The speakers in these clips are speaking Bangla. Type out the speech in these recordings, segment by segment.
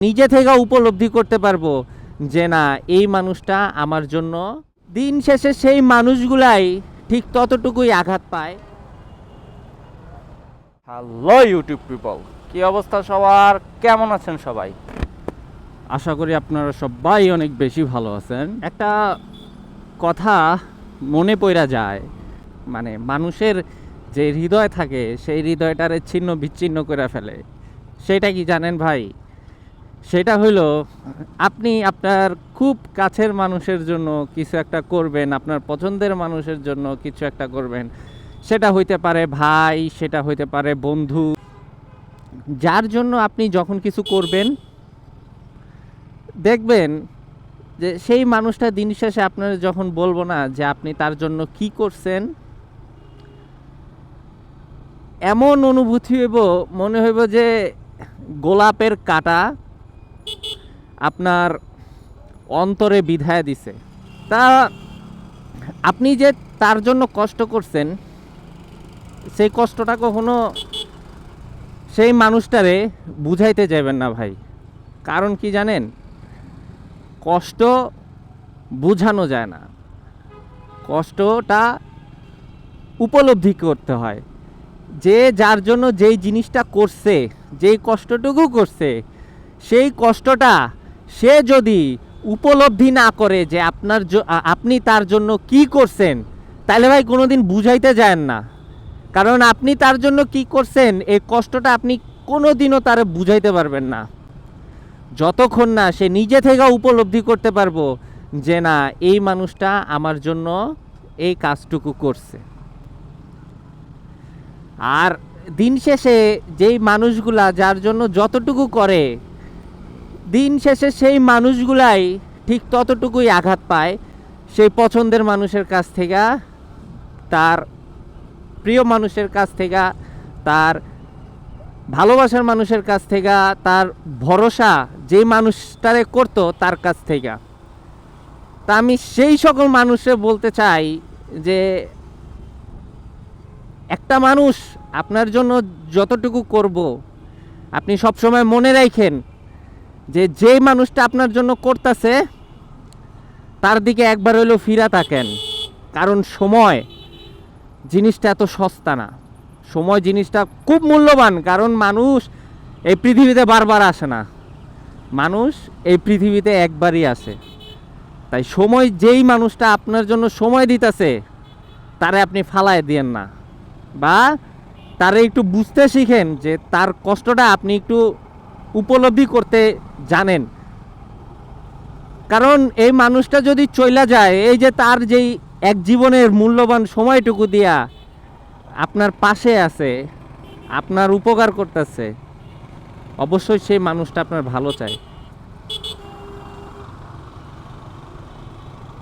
নিজে থেকে উপলব্ধি করতে পারবো যে না, এই মানুষটা আমার জন্য। দিন শেষে সেই মানুষগুলাই ঠিক ততটুকুই আঘাত পায়। হ্যালো ইউটিউব পিপল, কি অবস্থা সবার? কেমন আছেন সবাই? আশা করি আপনারা সবাই অনেক বেশি ভালো আছেন। একটা কথা মনে পড়া যায়, মানে মানুষের যে হৃদয় থাকে সেই হৃদয়টারে ছিন্ন বিচ্ছিন্ন করে ফেলে। সেটা কি জানেন ভাই? সেটা হইলো আপনি আপনার খুব কাছের মানুষের জন্য কিছু একটা করবেন, আপনার পছন্দের মানুষের জন্য কিছু একটা করবেন। সেটা হইতে পারে ভাই, সেটা হইতে পারে বন্ধু। যার জন্য আপনি যখন কিছু করবেন, দেখবেন যে সেই মানুষটা দিন শেষে আপনার যখন বলবো না যে আপনি তার জন্য কি করছেন, এমন অনুভূতি হইব, মনে হইব যে গোলাপের কাঁটা আপনার অন্তরে বিধায় দিছে। তা আপনি যে তার জন্য কষ্ট করছেন, সেই কষ্টটা কখনো সেই মানুষটারে বুঝাইতে যাবেন না ভাই। কারণ কি জানেন? কষ্ট বুঝানো যায় না, কষ্টটা উপলব্ধি করতে হয়। যে যার জন্য যেই জিনিসটা করছে, যেই কষ্টটুকু করছে, সেই কষ্টটা সে যদি উপলব্ধি না করে যে আপনি তার জন্য কি করছেন, তাহলে ভাই কোনোদিন বুঝাইতে যান না। কারণ আপনি তার জন্য কি করছেন, এই কষ্টটা আপনি কোনোদিনও তারে বুঝাইতে পারবেন না যতক্ষণ না সে নিজে থেকে উপলব্ধি করতে পারবো যে না, এই মানুষটা আমার জন্য এই কাজটুকু করছে। আর দিন শেষে যেই মানুষগুলা যার জন্য যতটুকু করে, দিন শেষে সেই মানুষগুলাই ঠিক ততটুকুই আঘাত পায় সেই পছন্দের মানুষের কাছ থেকে, তার প্রিয় মানুষের কাছ থেকে, তার ভালোবাসার মানুষের কাছ থেকে, তার ভরসা যেই মানুষটারে করতো তার কাছ থেকে। তা আমি সেই সকল মানুষে বলতে চাই যে একটা মানুষ আপনার জন্য যতটুকু করব, আপনি সবসময় মনে রাখেন যে যেই মানুষটা আপনার জন্য করতেছে তার দিকে একবার হইলেও ফিরা তাকেন। কারণ সময় জিনিসটা এত সস্তা না, সময় জিনিসটা খুব মূল্যবান। কারণ মানুষ এই পৃথিবীতে বারবার আসে না, মানুষ এই পৃথিবীতে একবারই আসে। তাই সময় যেই মানুষটা আপনার জন্য সময় দিতেছে তারে আপনি ফালায় দিয়েন না, বা তারে একটু বুঝতে শিখেন যে তার কষ্টটা আপনি একটু উপলব্ধি করতে জানেন। কারণ এই মানুষটা যদি চইলা যায়, এই যে তার যেই এক জীবনের মূল্যবান সময়টুকু দিয়া আপনার পাশে আছে, আপনার উপকার করতেছে, অবশ্যই সেই মানুষটা আপনার ভালো চায়।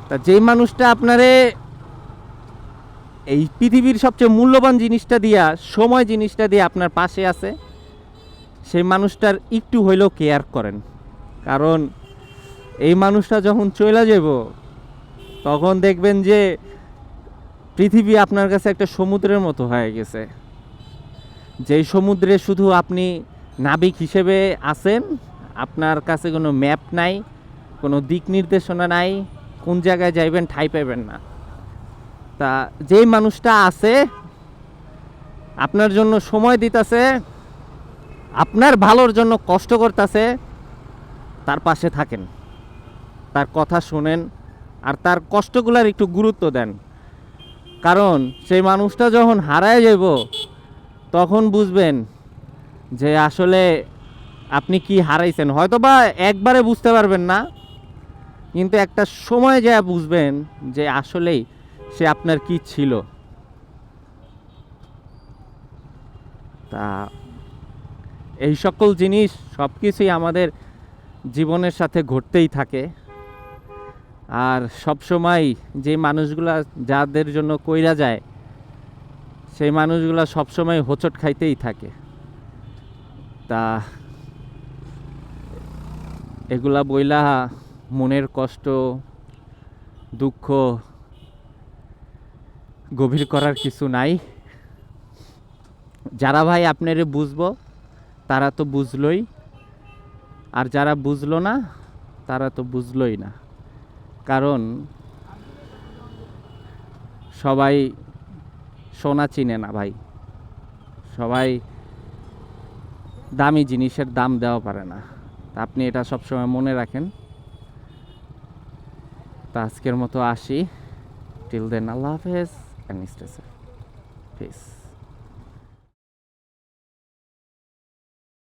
তা যেই মানুষটা আপনারে এই পৃথিবীর সবচেয়ে মূল্যবান জিনিসটা দিয়া, সময় জিনিসটা দিয়ে আপনার পাশে আছে, সেই মানুষটার একটু হইলেও কেয়ার করেন। কারণ এই মানুষটা যখন চলে যাব, তখন দেখবেন যে পৃথিবী আপনার কাছে একটা সমুদ্রের মতো হয়ে গেছে, যেই সমুদ্রে শুধু আপনি নাবিক হিসেবে আছেন। আপনার কাছে কোনো ম্যাপ নাই, কোনো দিক নির্দেশনা নাই, কোন জায়গায় যাইবেন ঠাই পাইবেন না। তা যেই মানুষটা আছে আপনার জন্য সময় দিতেছে, আপনার ভালোর জন্য কষ্ট করতেছে, তার পাশে থাকেন, তার কথা শোনেন, আর তার কষ্টগুলোর একটু গুরুত্ব দেন। কারণ সেই মানুষটা যখন হারায় যাব, তখন বুঝবেন যে আসলে আপনি কি হারাইছেন। হয়তো বা একবারে বুঝতে পারবেন না, কিন্তু একটা সময় যা বুঝবেন যে আসলেই সে আপনার কি ছিল। তা এই সকল জিনিস সব কিছুই আমাদের জীবনের সাথে ঘটতেই থাকে। আর সব সময় যে মানুষগুলা যাদের জন্য কইরা যায়, সেই মানুষগুলা সবসময় হোঁচট খাইতেই থাকে। তা এগুলা বইলা মনের কষ্ট, দুঃখ গভীর করার কিছু নাই। যারা ভাই আপনারে বুঝবো তারা তো বুঝলই, আর যারা বুঝলো না তারা তো বুঝলোই না, কারণ সবাই সোনা চিনে না ভাই, সবাই দামি জিনিসের দাম দেওয়া পারে না। তা আপনি এটা সবসময় মনে রাখেন। তা আজকের মতো আসি, টিল দেন আল্লাহ হাফেজ, অ্যান্ড স্টে সেফ, পিস।